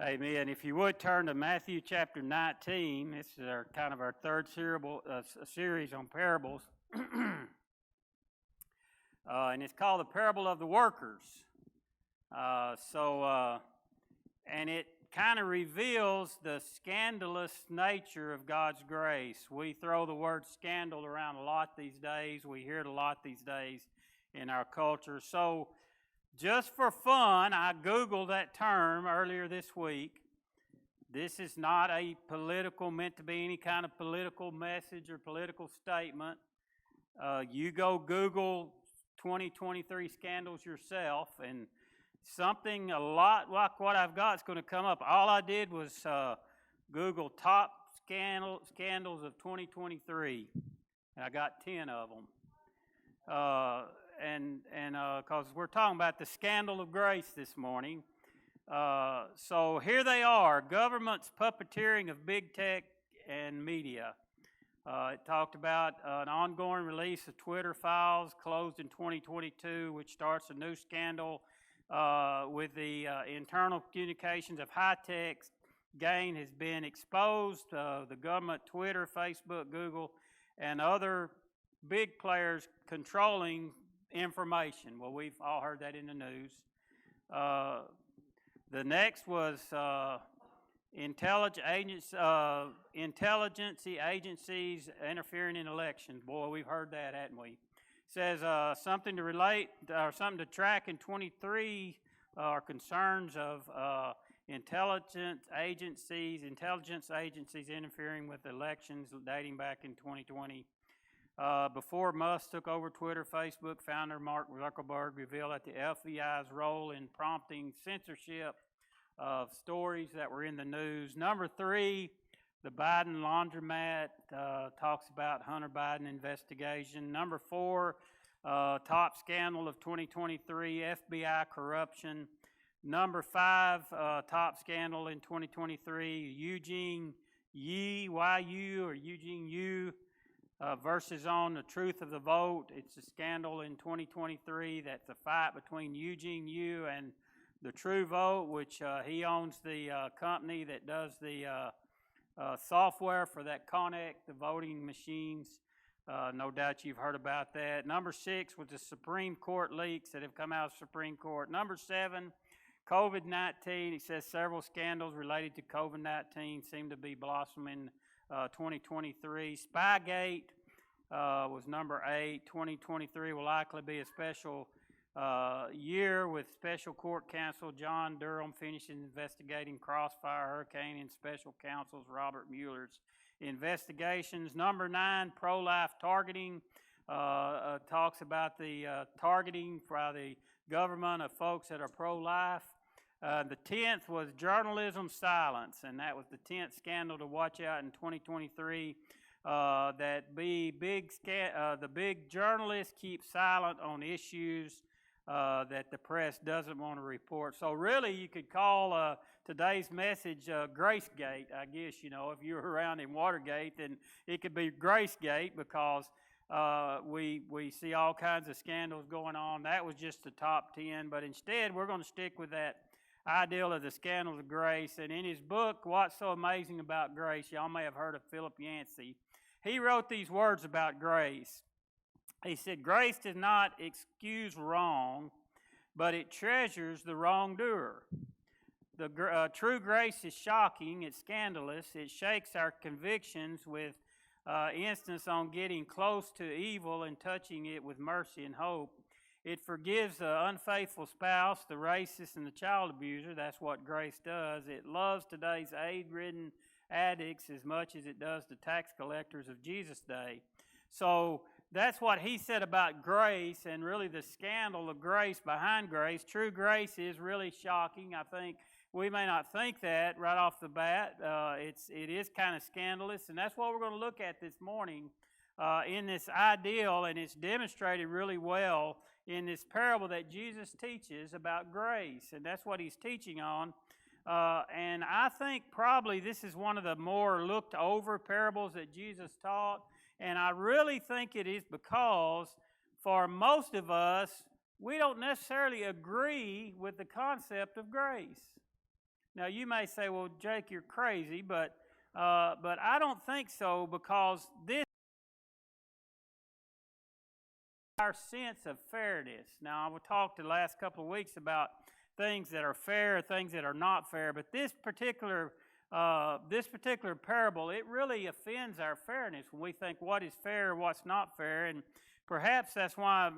Amen. If you would turn to Matthew chapter 19, this is our third series on parables, and it's called the parable of the workers. And it kind of reveals the scandalous nature of God's grace. We throw the word scandal around a lot these days. We hear it a lot these days in our culture. So just for fun, I Googled that term earlier this week. This is not meant to be any kind of political message or political statement. You go Google 2023 scandals yourself, and something a lot like what I've got is going to come up. All I did was Google top scandals of 2023, and I got 10 of them. Because we're talking about the scandal of grace this morning. So here they are, government's puppeteering of big tech and media. It talked about an ongoing release of Twitter files closed in 2022, which starts a new scandal with the internal communications of high-tech gain has been exposed. The government, Twitter, Facebook, Google, and other big players controlling information. Well, we've all heard that in the news. The next was intelligence agencies interfering in elections. Boy, we've heard that, hadn't we? It says something to track in 23 are concerns of intelligence agencies interfering with elections dating back in 2020. Before Musk took over Twitter, Facebook founder Mark Zuckerberg revealed that the FBI's role in prompting censorship of stories that were in the news. Number 3, the Biden laundromat talks about Hunter Biden investigation. Number 4, top scandal of 2023, FBI corruption. Number 5, top scandal in 2023, Eugene Yu versus on the truth of the vote. It's a scandal in 2023. That's a fight between Eugene Yu and the True Vote, which he owns the company that does the software for that Connect, the voting machines. No doubt you've heard about that. Number 6 was the Supreme Court leaks that have come out of the Supreme Court. Number 7, COVID-19. It says several scandals related to COVID-19 seem to be blossoming 2023. Spygate was number 8. 2023 will likely be a special year with special court counsel John Durham finishing investigating Crossfire Hurricane and special counsel's Robert Mueller's investigations. Number 9, pro-life targeting. Talks about the targeting by the government of folks that are pro-life. The 10th was journalism silence, and that was the 10th scandal to watch out in 2023. The big journalists keep silent on issues that the press doesn't want to report. So really, you could call today's message Gracegate, I guess. You know, if you were around in Watergate, then it could be Gracegate because we see all kinds of scandals going on. That was just the top 10, but instead we're going to stick with that ideal of the scandals of grace. And in his book, What's So Amazing About Grace, y'all may have heard of Philip Yancey. He wrote these words about grace. He said, grace does not excuse wrong, but it treasures the wrongdoer. The true grace is shocking, it's scandalous, it shakes our convictions with instance on getting close to evil and touching it with mercy and hope. It forgives the unfaithful spouse, the racist, and the child abuser. That's what grace does. It loves today's AIDS-ridden addicts as much as it does the tax collectors of Jesus' day. So that's what he said about grace and really the scandal of grace behind grace. True grace is really shocking. I think we may not think that right off the bat. It is kind of scandalous, and that's what we're going to look at this morning in this ideal, and it's demonstrated really well in this parable that Jesus teaches about grace, and that's what he's teaching on. And I think probably this is one of the more looked over parables that Jesus taught, and I really think it is because for most of us, we don't necessarily agree with the concept of grace. Now, you may say, well, Jake, you're crazy, but I don't think so, because this is our sense of fairness. Now, I will talk the last couple of weeks about things that are fair, things that are not fair, but this particular parable, it really offends our fairness when we think what is fair, what's not fair, and perhaps that's why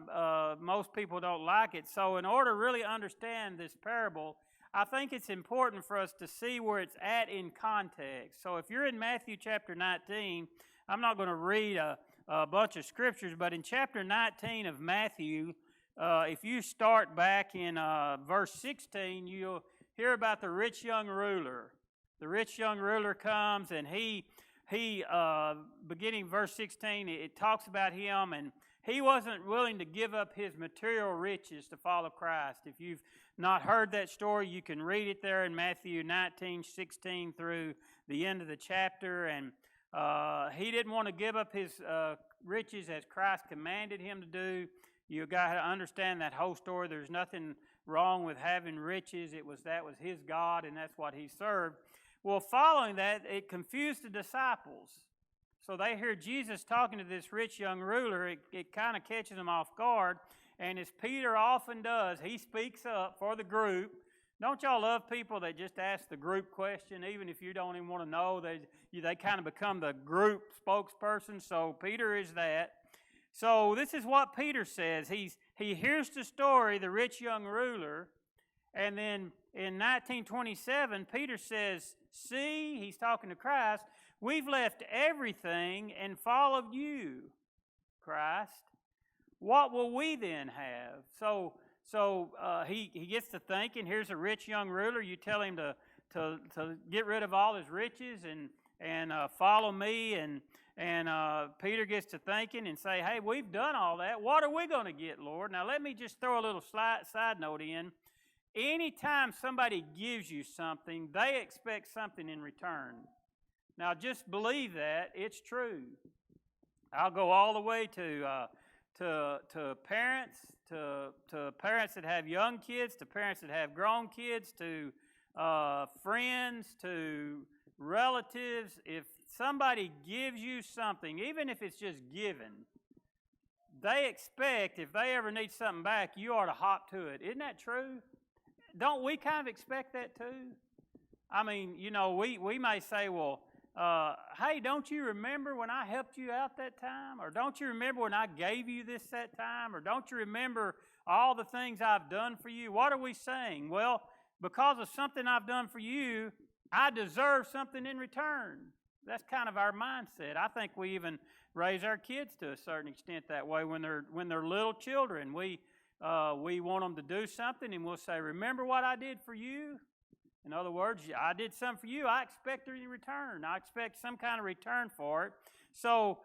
most people don't like it. So in order to really understand this parable, I think it's important for us to see where it's at in context. So if you're in Matthew chapter 19, I'm not going to read a bunch of scriptures, but in chapter 19 of Matthew, if you start back in verse 16, you'll hear about the rich young ruler. The rich young ruler comes, and he beginning verse 16, it talks about him, and he wasn't willing to give up his material riches to follow Christ. If you've not heard that story, you can read it there in Matthew 19:16 through the end of the chapter. And he didn't want to give up his riches as Christ commanded him to do. You've got to understand that whole story. There's nothing wrong with having riches. That was his God, and that's what he served. Well, following that, it confused the disciples. So they hear Jesus talking to this rich young ruler. It kind of catches them off guard. And as Peter often does, he speaks up for the group. Don't y'all love people that just ask the group question, even if you don't even want to know? They kind of become the group spokesperson. So Peter is that. So this is what Peter says. He hears the story, the rich young ruler, and then in 1927, Peter says, "See," he's talking to Christ, "we've left everything and followed you, Christ. What will we then have?" So he gets to thinking. Here's a rich young ruler. You tell him to get rid of all his riches and follow me. And Peter gets to thinking and say, "Hey, we've done all that. What are we going to get, Lord?" Now let me just throw a little side note in. Anytime somebody gives you something, they expect something in return. Now just believe that. It's true. I'll go all the way to parents, to parents that have young kids, to parents that have grown kids, to friends, to relatives. If somebody gives you something, even if it's just given, they expect, if they ever need something back, you ought to hop to it. Isn't that true? Don't we kind of expect that too? I mean, we may say, well, hey, don't you remember when I helped you out that time? Or don't you remember when I gave you this that time? Or don't you remember all the things I've done for you? What are we saying? Well, because of something I've done for you, I deserve something in return. That's kind of our mindset. I think we even raise our kids to a certain extent that way when they're little children. We want them to do something, and we'll say, "Remember what I did for you?" In other words, I did something for you. I expect a return. I expect some kind of return for it. So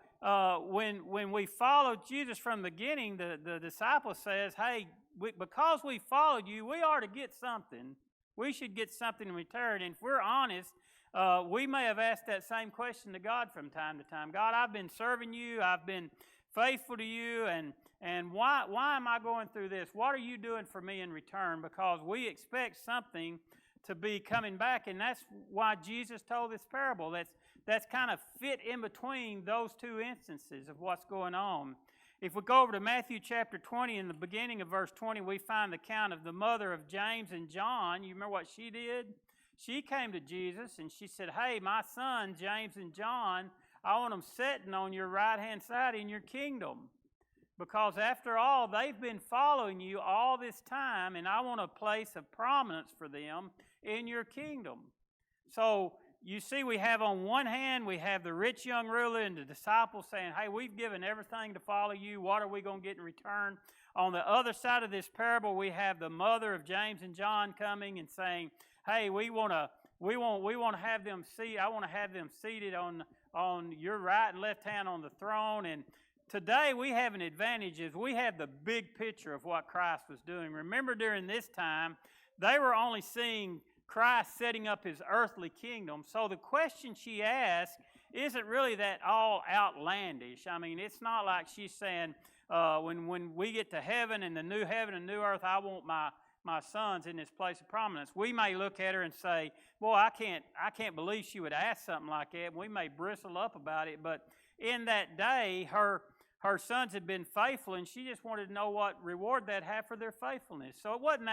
when we followed Jesus from the beginning, the disciple says, "Hey, because we followed you, we are to get something. We should get something in return." And if we're honest, we may have asked that same question to God from time to time. "God, I've been serving you. I've been faithful to you, and why am I going through this? What are you doing for me in return?" Because we expect something to be coming back, and that's why Jesus told this parable. That's kind of fit in between those two instances of what's going on. If we go over to Matthew chapter 20, in the beginning of verse 20, we find the account of the mother of James and John. You remember what she did? She came to Jesus and she said, "Hey, my son, James and John, I want them sitting on your right-hand side in your kingdom. Because after all, they've been following you all this time, and I want a place of prominence for them in your kingdom." So you see, we have on one hand, we have the rich young ruler and the disciples saying, "Hey, we've given everything to follow you. What are we going to get in return?" On the other side of this parable, we have the mother of James and John coming and saying, "Hey, we want to have them seated. I want to have them seated on your right and left hand on the throne." And today we have an advantage is we have the big picture of what Christ was doing. Remember, during this time, they were only seeing Christ setting up his earthly kingdom. So the question she asked isn't really that all outlandish. I mean, it's not like she's saying, when we get to heaven and the new heaven and new earth, I want my sons in this place of prominence. We may look at her and say, boy, I can't believe she would ask something like that. And we may bristle up about it, but in that day, her sons had been faithful, and she just wanted to know what reward they'd have for their faithfulness. So it wasn't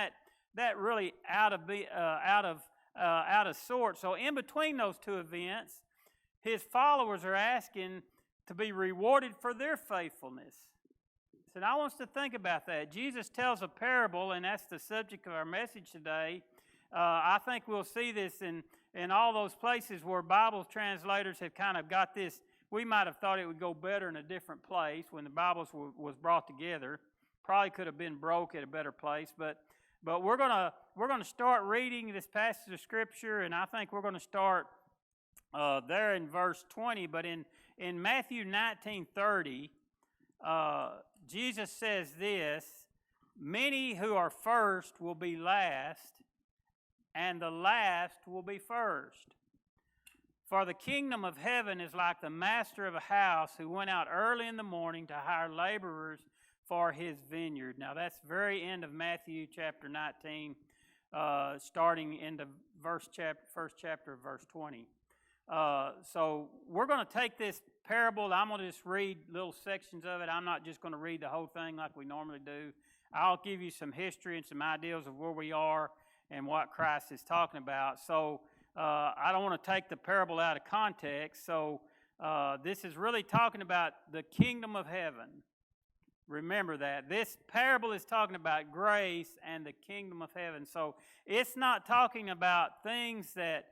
that really out of sort. So in between those two events, his followers are asking to be rewarded for their faithfulness. So I want us to think about that. Jesus tells a parable, and that's the subject of our message today. I think we'll see this in all those places where Bible translators have kind of got this. We might have thought it would go better in a different place when the Bible was brought together. Probably could have been broke at a better place, but we're gonna start reading this passage of Scripture, and I think we're going to start there in verse 20. But in Matthew 19:30, Jesus says this: "Many who are first will be last, and the last will be first. For the kingdom of heaven is like the master of a house who went out early in the morning to hire laborers for his vineyard." Now that's very end of Matthew chapter 19, starting in the first chapter of verse 20. So we're going to take this parable. I'm going to just read little sections of it. I'm not just going to read the whole thing like we normally do. I'll give you some history and some ideas of where we are and what Christ is talking about. So I don't want to take the parable out of context. So this is really talking about the kingdom of heaven. Remember that. This parable is talking about grace and the kingdom of heaven. So it's not talking about things that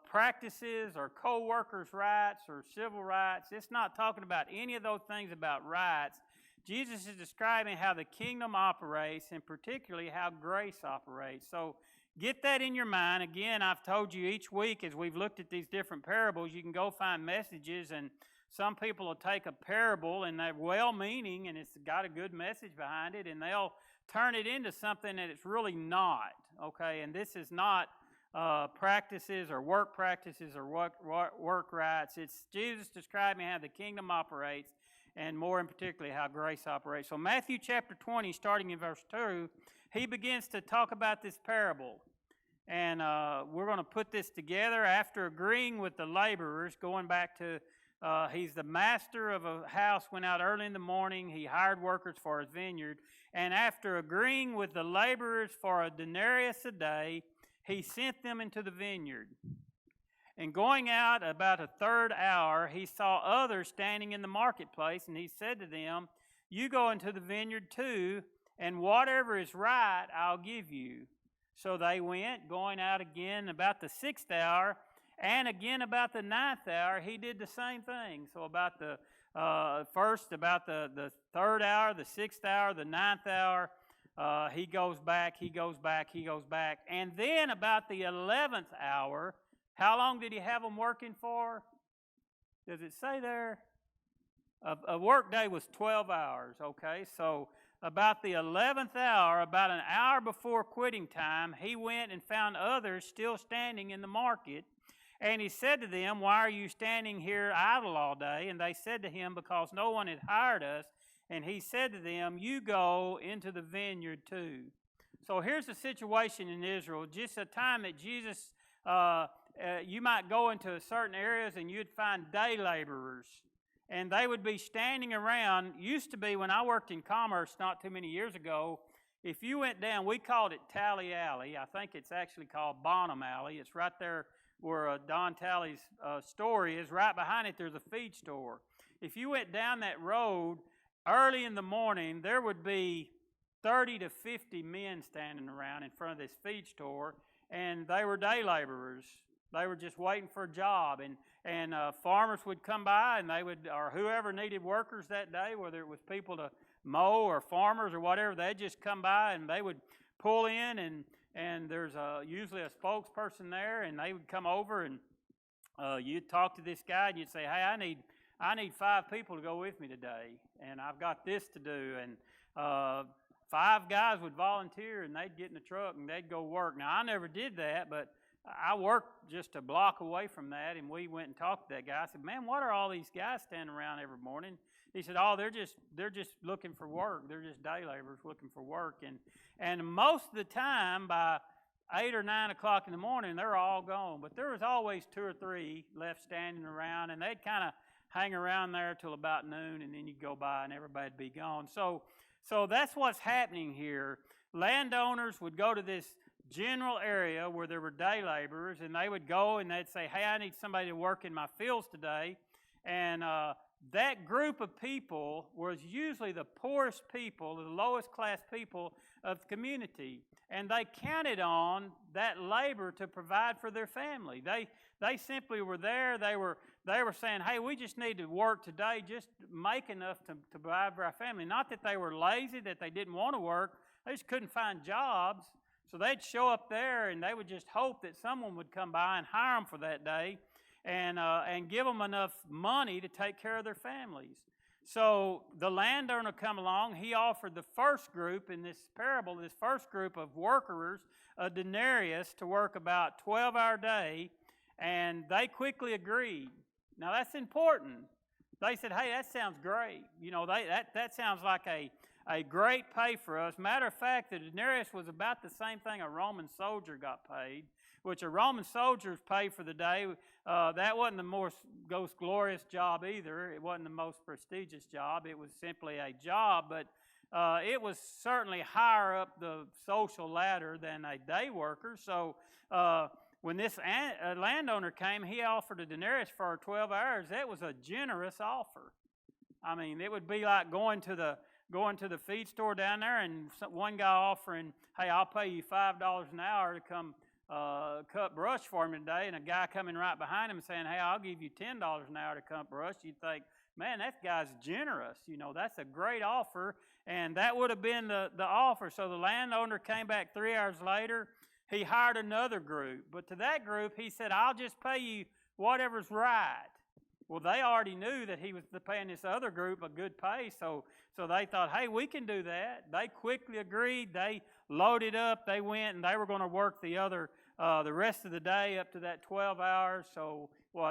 practices or co-workers' rights or civil rights. It's not talking about any of those things about rights. Jesus is describing how the kingdom operates, and particularly how grace operates. So get that in your mind. Again, I've told you each week as we've looked at these different parables, you can go find messages, and some people will take a parable and they're well-meaning and it's got a good message behind it, and they'll turn it into something that it's really not. Okay, and this is not practices or work practices or work rights. It's Jesus describing how the kingdom operates, and more in particular how grace operates. So Matthew chapter 20, starting in verse 2, he begins to talk about this parable. And we're going to put this together after agreeing with the laborers, going back to, he's the master of a house, went out early in the morning, he hired workers for his vineyard, and after agreeing with the laborers for a denarius a day, he sent them into the vineyard. And going out about a third hour, he saw others standing in the marketplace, and he said to them, "You go into the vineyard too, and whatever is right I'll give you." So they went, going out again about the 6th hour, and again about the 9th hour, he did the same thing. So about the first, about the 3rd hour, the 6th hour, the 9th hour, he goes back. And then about the 11th hour, how long did he have them working for? Does it say there? A work day was 12 hours, okay? So about the 11th hour, about an hour before quitting time, he went and found others still standing in the market. And he said to them, "Why are you standing here idle all day?" And they said to him, "Because no one had hired us." And he said to them, "You go into the vineyard too." So here's the situation in Israel. Just a time that Jesus, you might go into certain areas and you'd find day laborers. And they would be standing around. Used to be when I worked in commerce not too many years ago, if you went down, we called it Tally Alley. I think it's actually called Bonham Alley. It's right there where Don Tally's store is. Right behind it, there's a feed store. If you went down that road, early in the morning, there would be 30 to 50 men standing around in front of this feed store, and they were day laborers. They were just waiting for a job, and farmers would come by, and they would, or whoever needed workers that day, whether it was people to mow or farmers or whatever, they'd just come by and they would pull in, and there's usually a spokesperson there, and they would come over, and you'd talk to this guy, and you'd say, "Hey, I need 5 people to go with me today, and I've got this to do." And 5 guys would volunteer, and they'd get in the truck, and they'd go work. Now, I never did that, but I worked just a block away from that, and we went and talked to that guy. I said, "Man, what are all these guys standing around every morning?" He said, oh, they're just looking for work. They're just day laborers looking for work. And most of the time, by 8 or 9 o'clock in the morning, they're all gone. But there was always 2 or 3 left standing around, and they'd kind of hang around there till about noon, and then you'd go by and everybody'd be gone. So that's what's happening here. Landowners would go to this general area where there were day laborers, and they would go and they'd say, hey, I need somebody to work in my fields today. And that group of people was usually the poorest people, the lowest class people of the community. And they counted on that labor to provide for their family. They simply were there. They were saying, hey, we just need to work today, just make enough to provide for our family. Not that they were lazy, that they didn't want to work. They just couldn't find jobs. So they'd show up there, and they would just hope that someone would come by and hire them for that day and give them enough money to take care of their families. So the landowner come along. He offered the first group in this parable, this first group of workers, a denarius to work about 12-hour day, and they quickly agreed. Now that's important. They said, hey, that sounds great. You know, that sounds like a great pay for us. Matter of fact, the denarius was about the same thing a Roman soldier got paid, which a Roman soldier's pay for the day. That wasn't the most glorious job either. It wasn't the most prestigious job. It was simply a job, but it was certainly higher up the social ladder than a day worker. So when this landowner came, he offered a denarius for 12 hours. That was a generous offer. I mean, it would be like going to the feed store down there and one guy offering, hey, I'll pay you $5 an hour to come cut brush for him today, and a guy coming right behind him saying, hey, I'll give you $10 an hour to cut brush. You'd think, man, that guy's generous. You know, that's a great offer, and that would have been the offer. So the landowner came back 3 hours later. He hired another group, but to that group, he said, I'll just pay you whatever's right. Well, they already knew that he was paying this other group a good pay, so they thought, hey, we can do that. They quickly agreed. They loaded up. They went, and they were going to work the rest of the day up to that 12 hours. So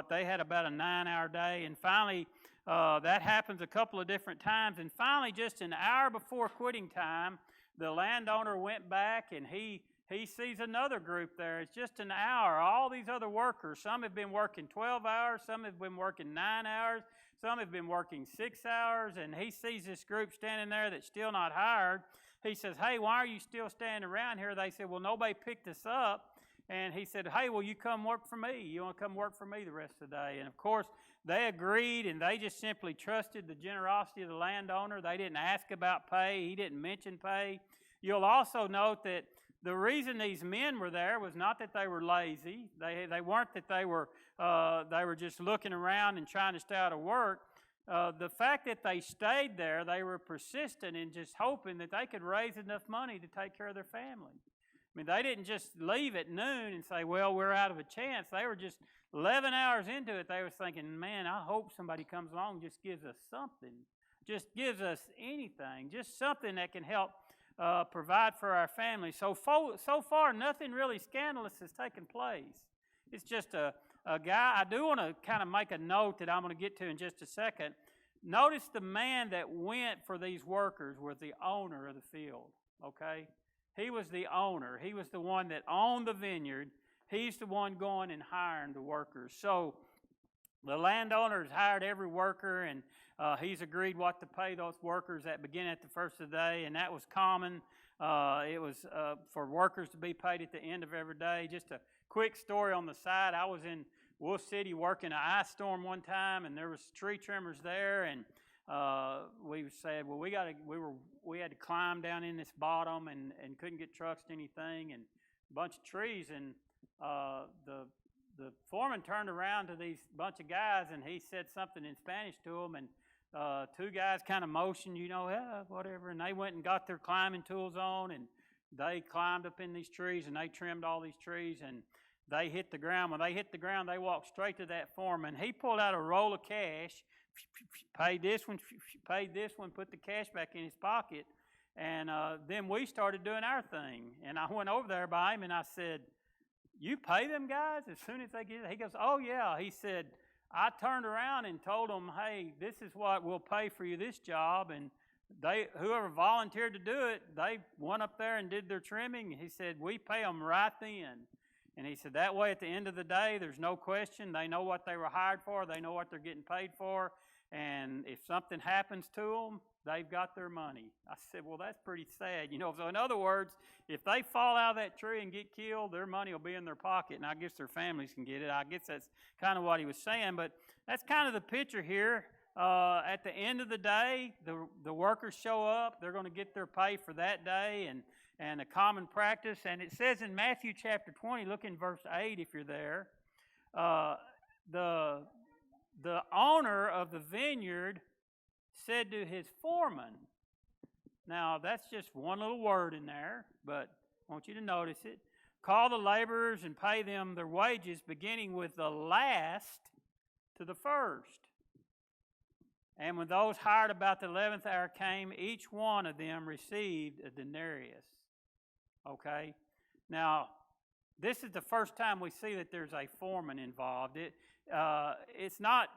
they had about a 9-hour day, and finally that happens a couple of different times. And finally, just an hour before quitting time, the landowner went back, and he sees another group there. It's just an hour. All these other workers, some have been working 12 hours, some have been working 9 hours, some have been working 6 hours, and he sees this group standing there that's still not hired. He says, hey, why are you still standing around here? They said, well, nobody picked us up. And he said, hey, will you come work for me? You want to come work for me the rest of the day? And, of course, they agreed, and they just simply trusted the generosity of the landowner. They didn't ask about pay. He didn't mention pay. You'll also note that the reason these men were there was not that they were lazy. They weren't that they were just looking around and trying to stay out of work. The fact that they stayed there, they were persistent in just hoping that they could raise enough money to take care of their family. I mean, they didn't just leave at noon and say, well, we're out of a chance. They were just 11 hours into it. They were thinking, man, I hope somebody comes along and just gives us something, just gives us anything, just something that can help provide for our family. So far, nothing really scandalous has taken place. It's just a guy. I do want to kind of make a note that I'm going to get to in just a second. Notice the man that went for these workers was the owner of the field, okay? He was the owner. He was the one that owned the vineyard. He's the one going and hiring the workers. So the landowner has hired every worker, and he's agreed what to pay those workers that begin at the first of the day, and that was common. It was for workers to be paid at the end of every day. Just a quick story on the side. I was in Wolf City working an ice storm one time, and there was tree trimmers there, and we said, well, we had to climb down in this bottom and couldn't get trucks to anything, and a bunch of trees, and the foreman turned around to these bunch of guys, and he said something in Spanish to them, and two guys kind of motioned, whatever, and they went and got their climbing tools on, and they climbed up in these trees, and they trimmed all these trees, and they hit the ground. When they hit the ground, they walked straight to that foreman. He pulled out a roll of cash, paid this one, put the cash back in his pocket, and then we started doing our thing. And I went over there by him, and I said, you pay them guys as soon as they get it? He goes, oh, yeah. He said, I turned around and told them, hey, this is what we'll pay for you this job. And whoever volunteered to do it, they went up there and did their trimming. He said, we pay them right then. And he said, that way at the end of the day, there's no question. They know what they were hired for. They know what they're getting paid for. And if something happens to them, they've got their money. I said, well, that's pretty sad. So in other words, if they fall out of that tree and get killed, their money will be in their pocket, and I guess their families can get it. I guess that's kind of what he was saying. But that's kind of the picture here. At the end of the day, the workers show up. They're going to get their pay for that day and a common practice. And it says in Matthew chapter 20, look in verse 8 if you're there, the owner of the vineyard said to his foreman, now that's just one little word in there, but I want you to notice it. Call the laborers and pay them their wages, beginning with the last to the first. And when those hired about the 11th hour came, each one of them received a denarius. Okay? Now, this is the first time we see that there's a foreman involved. It's not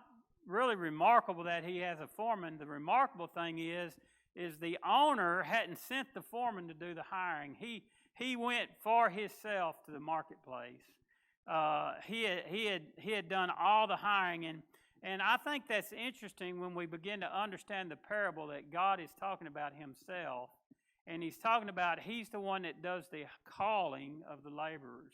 really remarkable that he has a foreman. The remarkable thing is the owner hadn't sent the foreman to do the hiring. He went for himself to the marketplace. He had done all the hiring, and I think that's interesting when we begin to understand the parable that God is talking about himself, and he's talking about he's the one that does the calling of the laborers.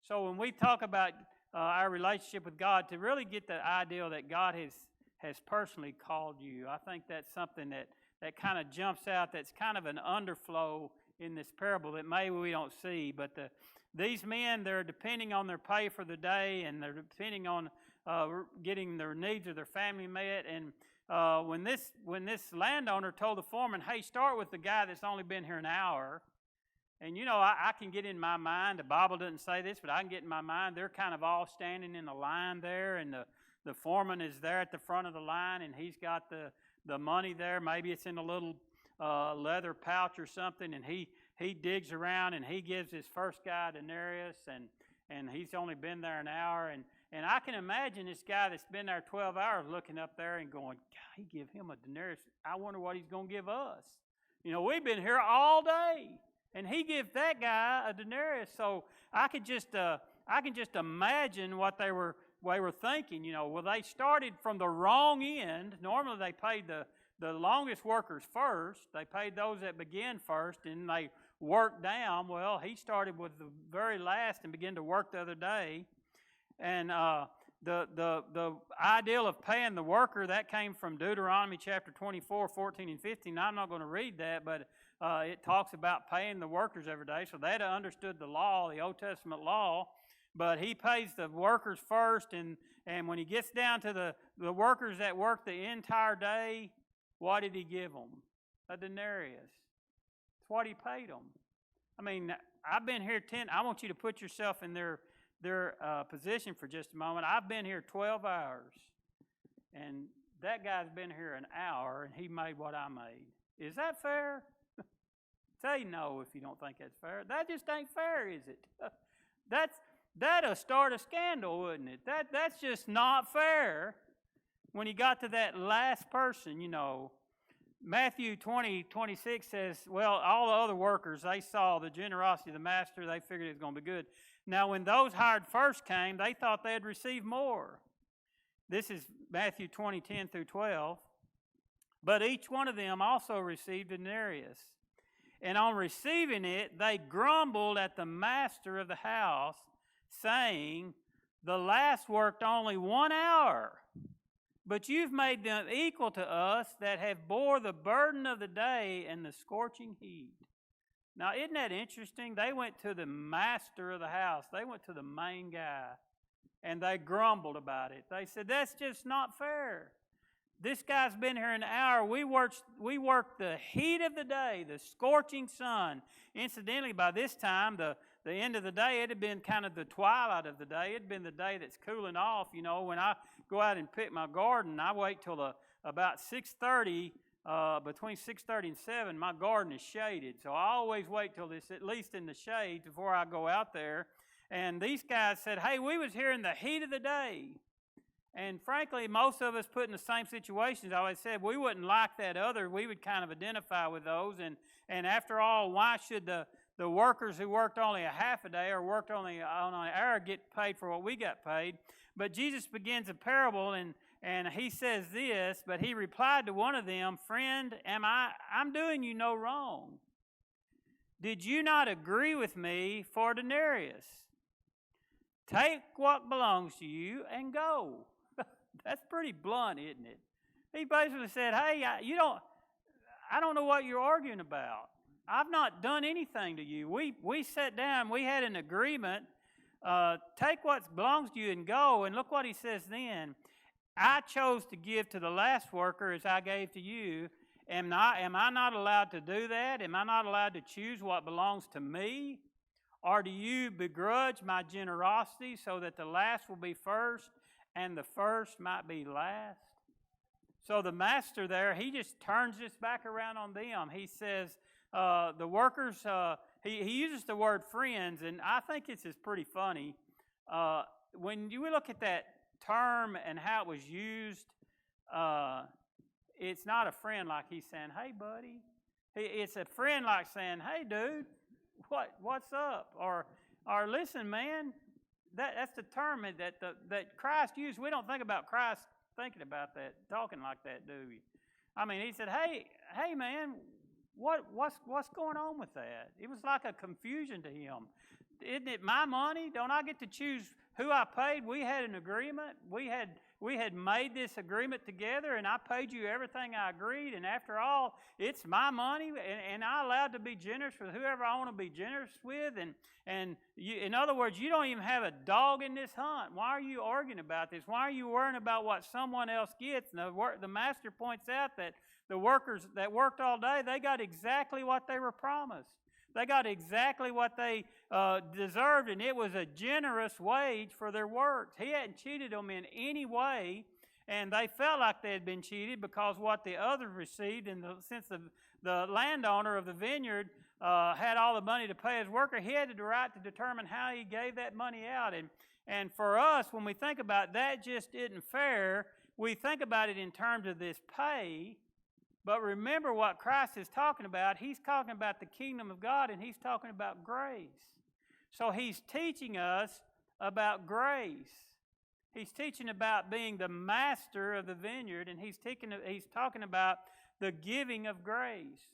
So when we talk about our relationship with God, to really get the idea that God has personally called you, I think that's something that kind of jumps out. That's kind of an underflow in this parable that maybe we don't see. But these men, they're depending on their pay for the day, and they're depending on getting their needs of their family met. And when this landowner told the foreman, hey, start with the guy that's only been here an hour. And I can get in my mind, the Bible doesn't say this, but I can get in my mind, they're kind of all standing in a line there, and the foreman is there at the front of the line, and he's got the money there. Maybe it's in a little leather pouch or something, and he digs around, and he gives his first guy a denarius, and he's only been there an hour. And I can imagine this guy that's been there 12 hours looking up there and going, God, he give him a denarius. I wonder what he's going to give us. We've been here all day. And he gives that guy a denarius. So I can just imagine what they were thinking. Well, they started from the wrong end. Normally they paid the longest workers first. They paid those that began first, and they worked down. Well, he started with the very last and began to work the other day. And the ideal of paying the worker, that came from Deuteronomy chapter 24, 14 and 15. I'm not going to read that, but it talks about paying the workers every day. So they'd understood the law, the Old Testament law. But he pays the workers first, and when he gets down to the workers that work the entire day, what did he give them? A denarius. That's what he paid them. I mean, I've been here I want you to put yourself in their position for just a moment. I've been here 12 hours, and that guy's been here an hour, and he made what I made. Is that fair? Say no if you don't think that's fair. That just ain't fair, is it? That'll start a scandal, wouldn't it? That's just not fair. When he got to that last person, Matthew 20:26 says, well, all the other workers, they saw the generosity of the master. They figured it was going to be good. Now, when those hired first came, they thought they'd receive more. This is Matthew 20:10 through 12. But each one of them also received a denarius. And on receiving it, they grumbled at the master of the house, saying, the last worked only 1 hour, but you've made them equal to us that have bore the burden of the day and the scorching heat. Now, isn't that interesting? They went to the master of the house. They went to the main guy, and they grumbled about it. They said, that's just not fair. This guy's been here an hour. We worked the heat of the day, the scorching sun. Incidentally, by this time, the end of the day, it had been kind of the twilight of the day. It had been the day that's cooling off. When I go out and pick my garden, I wait till about 6:30. Between 6:30 and 7, my garden is shaded. So I always wait till it's at least in the shade before I go out there. And these guys said, hey, we was here in the heat of the day. And frankly, most of us put in the same situations. I always said we wouldn't like that other. We would kind of identify with those. And after all, why should the workers who worked only a half a day or worked only on an hour get paid for what we got paid? But Jesus begins a parable, and he says this, but he replied to one of them, "Friend, I'm doing you no wrong. Did you not agree with me for a denarius? Take what belongs to you and go." That's pretty blunt, isn't it? He basically said, "Hey, I don't know what you're arguing about. I've not done anything to you. We sat down, we had an agreement. Take what belongs to you and go." And look what he says then. "I chose to give to the last worker as I gave to you. Am I not allowed to do that? Am I not allowed to choose what belongs to me? Or do you begrudge my generosity so that the last will be first and the first might be last?" So the master there, he just turns this back around on them. He says, the workers, he uses the word friends, and I think this is pretty funny. When you look at that term and how it was used, it's not a friend like he's saying, "Hey, buddy." It's a friend like saying, "Hey, dude, what's up?" Or "Listen, man." That's the term that Christ used. We don't think about Christ thinking about that, talking like that, do we? I mean, he said, hey, man, what's going on with that? It was like a confusion to him. Isn't it my money? Don't I get to choose who I paid? We had an agreement. We had made this agreement together, and I paid you everything I agreed. And after all, it's my money, and I'm allowed to be generous with whoever I want to be generous with. And you, in other words, you don't even have a dog in this hunt. Why are you arguing about this? Why are you worrying about what someone else gets? And the master points out that the workers that worked all day, they got exactly what they were promised. They got exactly what they deserved, and it was a generous wage for their work. He hadn't cheated them in any way, and they felt like they had been cheated because what the others received, and since the landowner of the vineyard had all the money to pay his worker, he had the right to determine how he gave that money out. And for us, when we think about that just isn't fair, we think about it in terms of this pay. But remember what Christ is talking about. He's talking about the kingdom of God, and he's talking about grace. So he's teaching us about grace. He's teaching about being the master of the vineyard, and he's talking about the giving of grace.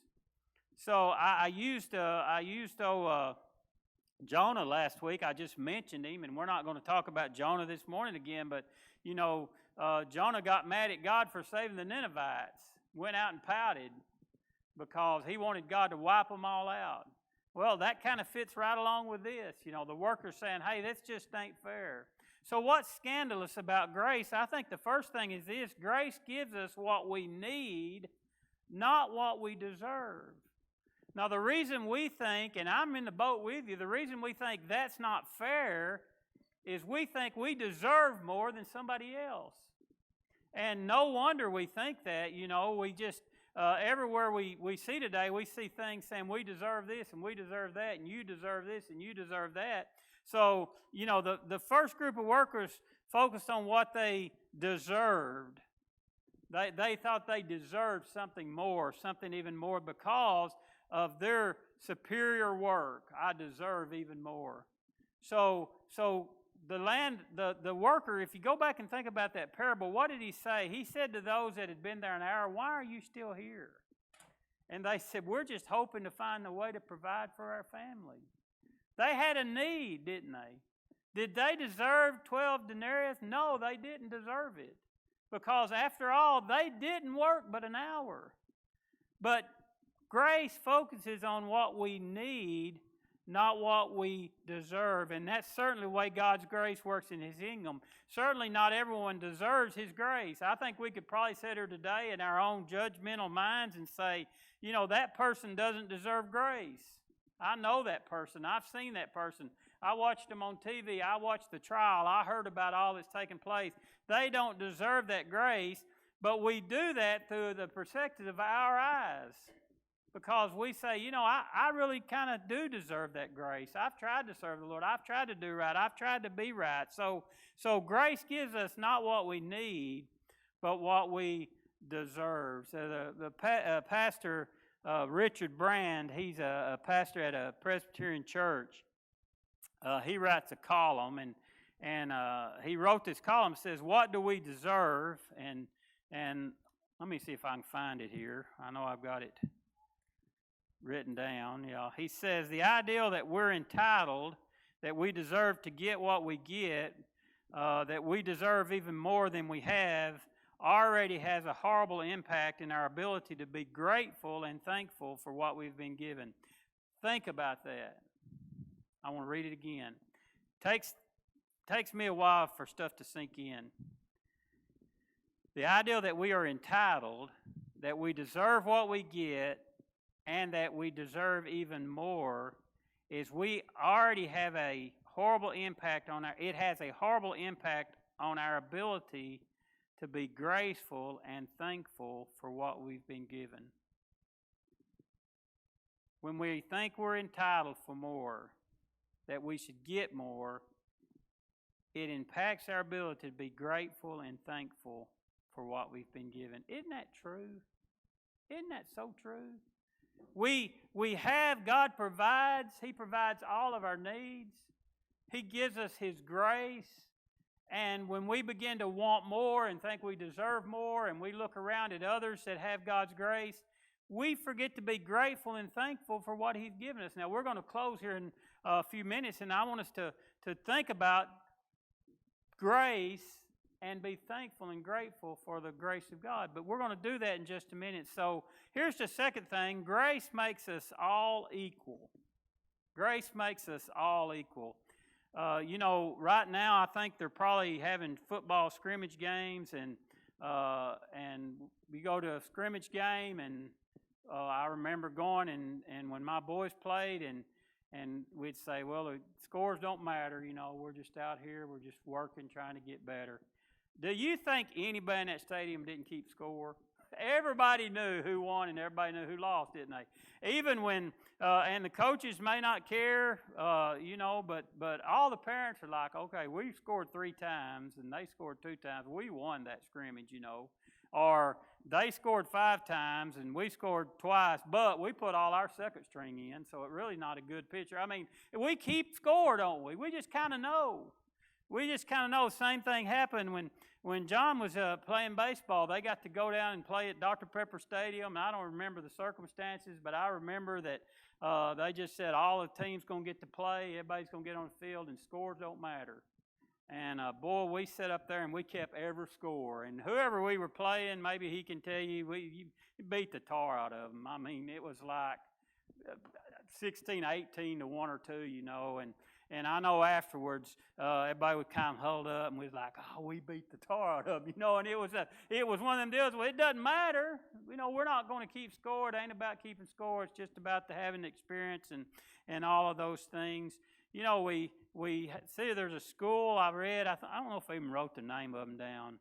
So I used Jonah last week. I just mentioned him, and we're not going to talk about Jonah this morning again, but Jonah got mad at God for saving the Ninevites. Went out and pouted because he wanted God to wipe them all out. Well, that kind of fits right along with this. The workers saying, "Hey, this just ain't fair." So what's scandalous about grace? I think the first thing is this: grace gives us what we need, not what we deserve. Now, the reason we think, and I'm in the boat with you, the reason we think that's not fair is we think we deserve more than somebody else. And no wonder we think that. We just, everywhere we see today, we see things saying we deserve this and we deserve that and you deserve this and you deserve that. So, the first group of workers focused on what they deserved. They thought they deserved something more, something even more because of their superior work. I deserve even more. So the worker, if you go back and think about that parable, what did he say? He said to those that had been there an hour, "Why are you still here?" And they said, "We're just hoping to find a way to provide for our family." They had a need, didn't they? Did they deserve 12 denarii? No, they didn't deserve it. Because after all, they didn't work but an hour. But grace focuses on what we need, not what we deserve. And that's certainly the way God's grace works in his kingdom. Certainly not everyone deserves his grace. I think we could probably sit here today in our own judgmental minds and say, that person doesn't deserve grace. I know that person. I've seen that person. I watched them on TV. I watched the trial. I heard about all that's taken place. They don't deserve that grace, but we do that through the perspective of our eyes. Because we say, I really kind of do deserve that grace. I've tried to serve the Lord. I've tried to do right. I've tried to be right. So grace gives us not what we need, but what we deserve. So the pastor, Richard Brand, he's a pastor at a Presbyterian church. He writes a column, and he wrote this column. It says, "What do we deserve?" And let me see if I can find it here. I know I've got it written down. He says the ideal that we're entitled, that we deserve to get what we get, that we deserve even more than we have, already has a horrible impact in our ability to be grateful and thankful for what we've been given. Think about that. I want to read it again. Takes me a while for stuff to sink in. The ideal that we are entitled, that we deserve what we get, and that we deserve even more, is we already have a horrible impact on it has a horrible impact on our ability to be graceful and thankful for what we've been given. When we think we're entitled for more, that we should get more, it impacts our ability to be grateful and thankful for what we've been given. Isn't that true? Isn't that so true? We have, God provides. He provides all of our needs. He gives us His grace. And when we begin to want more and think we deserve more, and we look around at others that have God's grace, we forget to be grateful and thankful for what He's given us. Now, we're going to close here in a few minutes, and I want us to think about grace and be thankful and grateful for the grace of God. But we're going to do that in just a minute. So here's the second thing. Grace makes us all equal. Grace makes us all equal. Right now I think they're probably having football scrimmage games, and we go to a scrimmage game, and I remember going and when my boys played, and we'd say, well, the scores don't matter, we're just out here, we're just working, trying to get better. Do you think anybody in that stadium didn't keep score? Everybody knew who won and everybody knew who lost, didn't they? Even when, and the coaches may not care, but all the parents are like, okay, we scored 3 times and they scored 2 times. We won that scrimmage, Or they scored 5 times and we scored twice, but we put all our second string in, so it's really not a good picture. I mean, we keep score, don't we? We just kind of know. We just kind of know. Same thing happened when John was playing baseball. They got to go down and play at Dr. Pepper Stadium. And I don't remember the circumstances, but I remember that they just said all the teams going to get to play. Everybody's going to get on the field, and scores don't matter. And boy, we sat up there and we kept every score. And whoever we were playing, maybe he can tell you, you beat the tar out of them. I mean, it was like 16, 18 to 1 or 2, And I know afterwards, everybody would kind of hold up, and we was like, "Oh, we beat the tar out of them," And it was one of them deals. Well, it doesn't matter, we're not going to keep score. It ain't about keeping score. It's just about having the experience and all of those things. We see there's a school I read. I don't know if I even wrote the name of them down.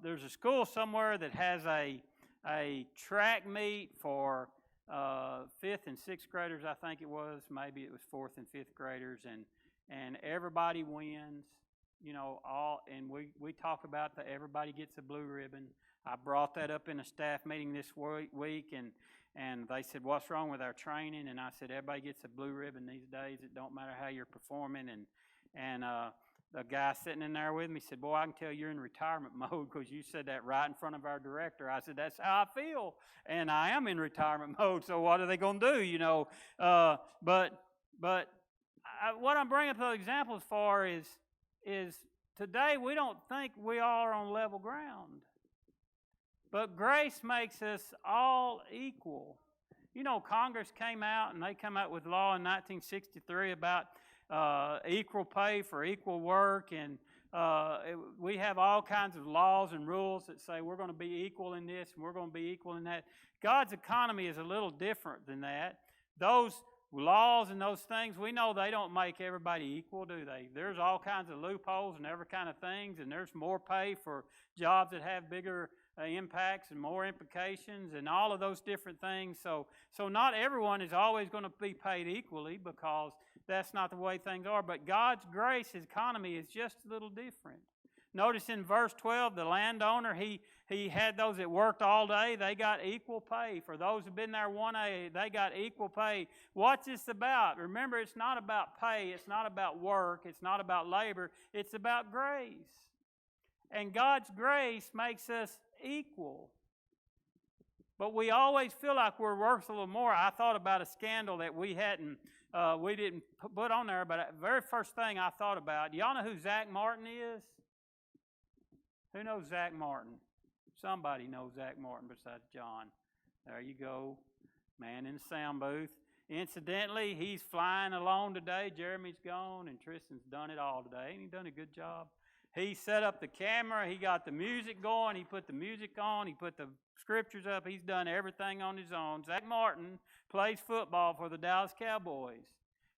There's a school somewhere that has a track meet for 5th and 6th graders, I think it was. Maybe it was 4th and 5th graders, and everybody wins, and we talk about that everybody gets a blue ribbon. I brought that up in a staff meeting this week, and they said, what's wrong with our training? And I said, everybody gets a blue ribbon these days. It don't matter how you're performing. And the guy sitting in there with me said, boy, I can tell you're in retirement mode because you said that right in front of our director. I said, that's how I feel, and I am in retirement mode, so what are they going to do, But what I'm bringing up those examples for is today we don't think we all are on level ground. But grace makes us all equal. Congress came out, and they come out with law in 1963 about equal pay for equal work, and we have all kinds of laws and rules that say we're going to be equal in this and we're going to be equal in that. God's economy is a little different than that. Those laws and those things, we know they don't make everybody equal, do they? There's all kinds of loopholes and every kind of things, and there's more pay for jobs that have bigger impacts and more implications and all of those different things. So not everyone is always going to be paid equally, because that's not the way things are. But God's grace, His economy, is just a little different. Notice in verse 12, the landowner, he had those that worked all day. They got equal pay. For those who've been there 1A, they got equal pay. What's this about? Remember, it's not about pay. It's not about work. It's not about labor. It's about grace. And God's grace makes us equal. But we always feel like we're worth a little more. I thought about a scandal that we didn't put on there, but the very first thing I thought about, do y'all know who Zach Martin is? Who knows Zach Martin? Somebody knows Zach Martin besides John. There you go, man in the sound booth. Incidentally, he's flying alone today. Jeremy's gone, and Tristan's done it all today. Ain't he done a good job? He set up the camera. He got the music going. He put the music on. He put the scriptures up. He's done everything on his own. Zach Martin plays football for the Dallas Cowboys.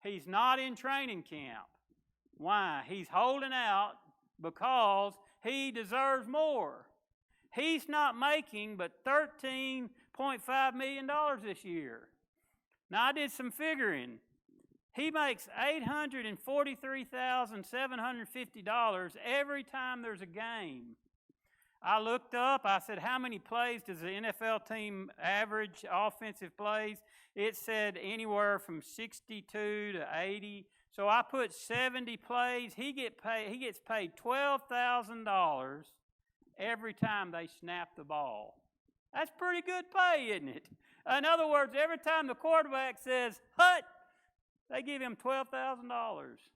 He's not in training camp. Why? He's holding out because he deserves more. He's not making but $13.5 million this year. Now, I did some figuring. He makes $843,750 every time there's a game. I looked up, I said, how many plays does the NFL team average offensive plays? It said anywhere from 62 to 80. So I put 70 plays. He gets paid $12,000 every time they snap the ball. That's pretty good pay, isn't it? In other words, every time the quarterback says, hut, they give him $12,000.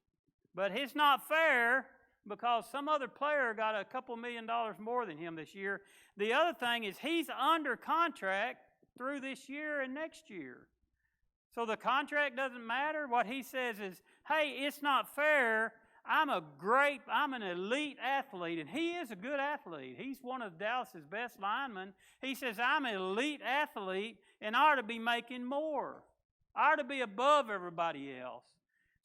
But it's not fair, because some other player got a couple $1 million more than him this year. The other thing is he's under contract through this year and next year. So the contract doesn't matter. What he says is, hey, it's not fair. I'm an elite athlete, and he is a good athlete. He's one of Dallas's best linemen. He says, I'm an elite athlete, and I ought to be making more. I ought to be above everybody else.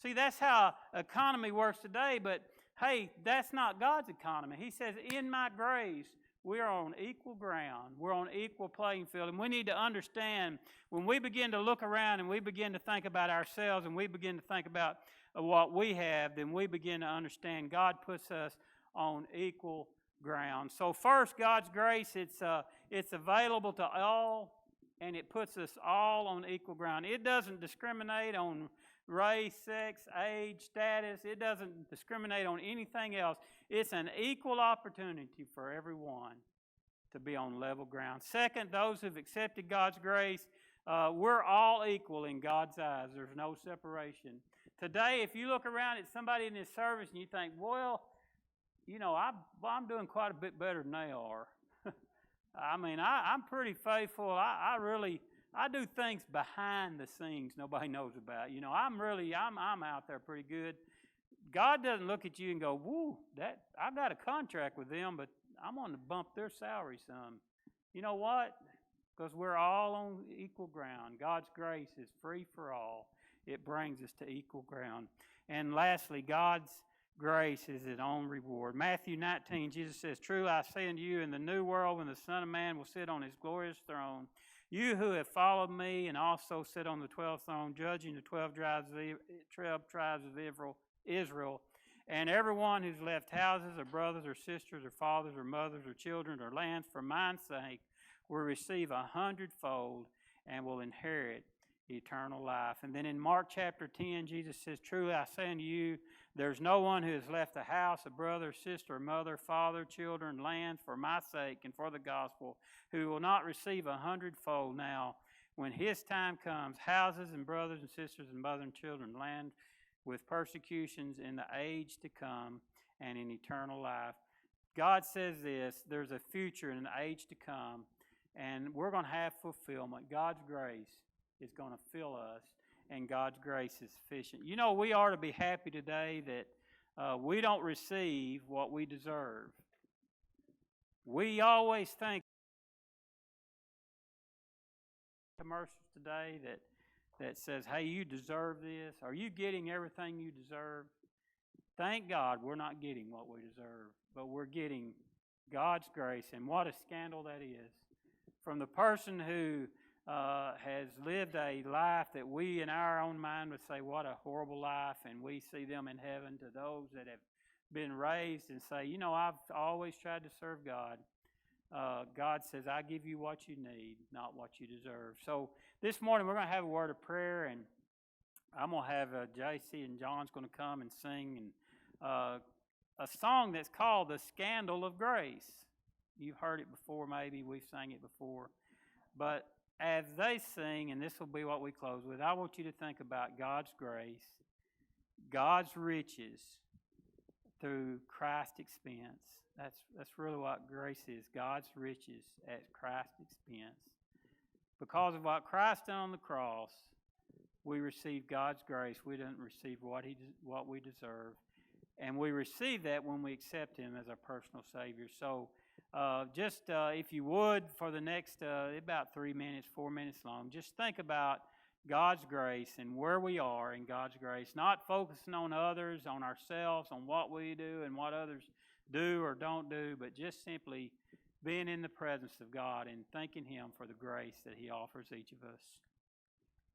See, that's how economy works today, but hey, that's not God's economy. He says, in my grace, we are on equal ground. We're on equal playing field. And we need to understand, when we begin to look around and we begin to think about ourselves and we begin to think about what we have, then we begin to understand God puts us on equal ground. So first, God's grace, it's available to all, and it puts us all on equal ground. It doesn't discriminate on race, sex, age, status. It doesn't discriminate on anything else. It's an equal opportunity for everyone to be on level ground. Second, those who've accepted God's grace, we're all equal in God's eyes. There's no separation. Today, if you look around at somebody in this service and you think, well, I'm doing quite a bit better than they are. I mean, I'm pretty faithful. I do things behind the scenes nobody knows about. I'm out there pretty good. God doesn't look at you and go, woo, I got a contract with them, but I'm going to bump their salary some. You know what? Because we're all on equal ground. God's grace is free for all. It brings us to equal ground. And lastly, God's grace is its own reward. Matthew 19, Jesus says, truly I say unto you, in the new world, when the Son of Man will sit on his glorious throne, you who have followed me and also sit on the 12th throne, judging the 12 tribes of Israel, and everyone who's left houses or brothers or sisters or fathers or mothers or children or lands for my sake will receive 100-fold and will inherit eternal life. And then in Mark chapter 10, Jesus says, truly I say unto you, there's no one who has left a house, a brother, sister, mother, father, children, lands for my sake and for the gospel, who will not receive 100-fold now when his time comes, houses and brothers and sisters and mother and children, land with persecutions in the age to come and in eternal life. God says this, there's a future and an age to come, and we're going to have fulfillment. God's grace is going to fill us, and God's grace is sufficient. We are to be happy today that we don't receive what we deserve. We always think commercials today that says, hey, you deserve this. Are you getting everything you deserve? Thank God we're not getting what we deserve, but we're getting God's grace, and what a scandal that is. From the person who has lived a life that we in our own mind would say, what a horrible life, and we see them in heaven, to those that have been raised and say, I've always tried to serve God. God says, I give you what you need, not what you deserve. So this morning we're going to have a word of prayer, and I'm going to have JC and John's going to come and sing a song that's called The Scandal of Grace. You've heard it before, maybe. We've sang it before. But as they sing, and this will be what we close with, I want you to think about God's grace, God's riches through Christ's expense. That's really what grace is, God's riches at Christ's expense. Because of what Christ done on the cross, we receive God's grace. We don't receive what we deserve. And we receive that when we accept Him as our personal Savior. So if you would, for the next about 3 minutes, 4 minutes long, just think about God's grace and where we are in God's grace, not focusing on others, on ourselves, on what we do and what others do or don't do, but just simply being in the presence of God and thanking Him for the grace that He offers each of us.